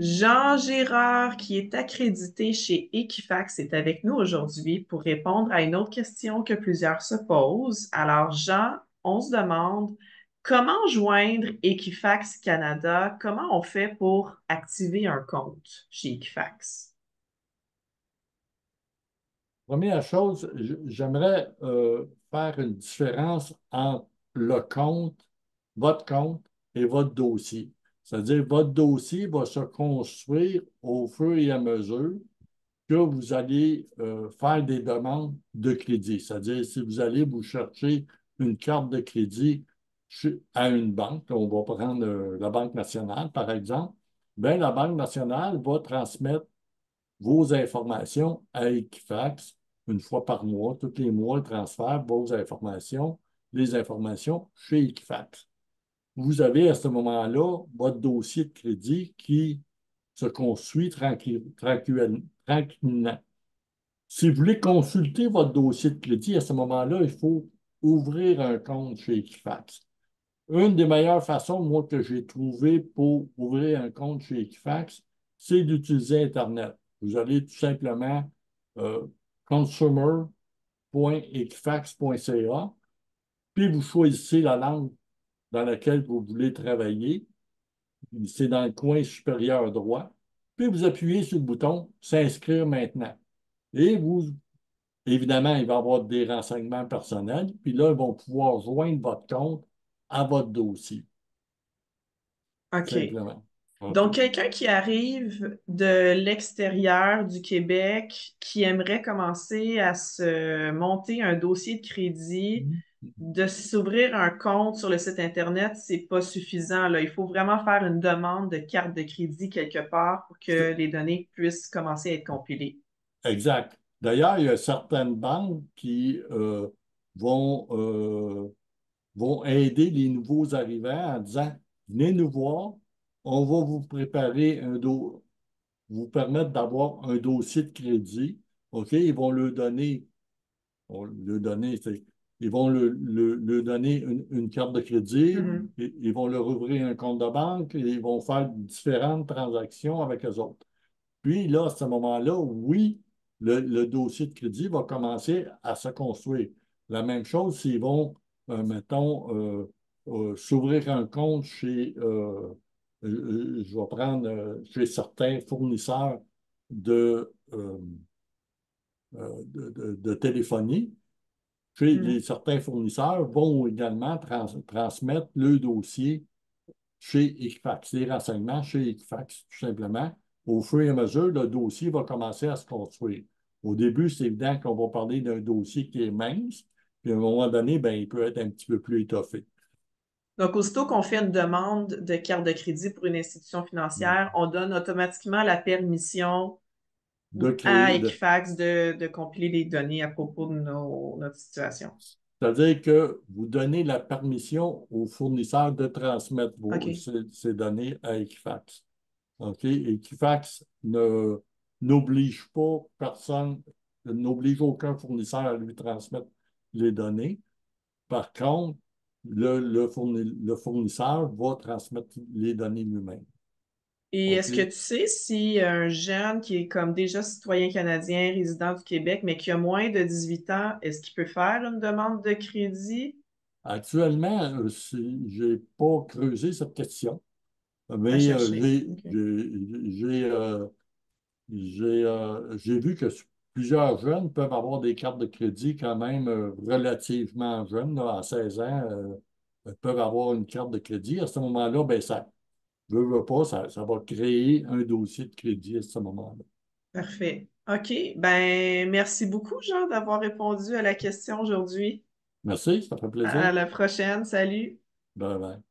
Jean Gérard, qui est accrédité chez Equifax, est avec nous aujourd'hui pour répondre à une autre question que plusieurs se posent. Alors, Jean, on se demande comment joindre Equifax Canada? Comment on fait pour activer un compte chez Equifax? Première chose, j'aimerais faire une différence entre le compte, votre compte et votre dossier. C'est-à-dire, votre dossier va se construire au fur et à mesure que vous allez faire des demandes de crédit. C'est-à-dire, si vous allez vous chercher une carte de crédit à une banque, on va prendre la Banque nationale, par exemple, bien, la Banque nationale va transmettre vos informations à Equifax une fois par mois. Tous les mois, elle transfère vos informations, les informations chez Equifax. Vous avez à ce moment-là votre dossier de crédit qui se construit tranquillement. Si vous voulez consulter votre dossier de crédit, à ce moment-là, il faut ouvrir un compte chez Equifax. Une des meilleures façons, moi, que j'ai trouvé pour ouvrir un compte chez Equifax, c'est d'utiliser Internet. Vous allez tout simplement euh, consumer.equifax.ca, puis vous choisissez la langue dans laquelle vous voulez travailler. C'est dans le coin supérieur droit. Puis vous appuyez sur le bouton S'inscrire maintenant. Et vous, évidemment, il va y avoir des renseignements personnels. Puis là, ils vont pouvoir joindre votre compte à votre dossier, OK. simplement. OK. Donc, quelqu'un qui arrive de l'extérieur du Québec, qui aimerait commencer à se monter un dossier de crédit, de s'ouvrir un compte sur le site Internet, c'est pas suffisant, là. Il faut vraiment faire une demande de carte de crédit quelque part pour que les données puissent commencer à être compilées. Exact. D'ailleurs, il y a certaines banques qui vont, vont aider les nouveaux arrivants en disant, venez nous voir, on va vous préparer vous permettre d'avoir un dossier de crédit. OK? Ils vont le donner, ils vont le donner une carte de crédit, Mhm. ils vont leur ouvrir un compte de banque, et ils vont faire différentes transactions avec eux autres. Puis là, à ce moment-là, oui, le dossier de crédit va commencer à se construire. La même chose s'ils vont, mettons, s'ouvrir un compte je vais prendre chez certains fournisseurs de, de téléphonie. Certains fournisseurs vont également transmettre le dossier chez Equifax, les renseignements chez Equifax, tout simplement. Au fur et à mesure, le dossier va commencer à se construire. Au début, c'est évident qu'on va parler d'un dossier qui est mince, puis à un moment donné, ben, il peut être un petit peu plus étoffé. Donc, aussitôt qu'on fait une demande de carte de crédit pour une institution financière, on donne automatiquement la permission De à créer, Equifax de compiler les données à propos de notre situation. c'est-à-dire que vous donnez la permission au fournisseur de transmettre OK. ces données à Equifax. OK? Equifax n'oblige pas personne, n'oblige aucun fournisseur à lui transmettre les données. Par contre, le fournisseur va transmettre les données lui-même. Et est-ce que OK? tu sais si un jeune qui est comme déjà citoyen canadien, résident du Québec, mais qui a moins de 18 ans, est-ce qu'il peut faire une demande de crédit? Actuellement, je n'ai pas creusé cette question, À mais chercher. OK. j'ai vu que plusieurs jeunes peuvent avoir des cartes de crédit quand même relativement jeunes, là, à 16 ans, peuvent avoir une carte de crédit. À ce moment-là, ben, ça veut pas, ça va créer un dossier de crédit à ce moment-là. Parfait. OK. Ben, merci beaucoup, Jean, d'avoir répondu à la question aujourd'hui. Merci, ça fait plaisir. À la prochaine. Salut. Bye bye.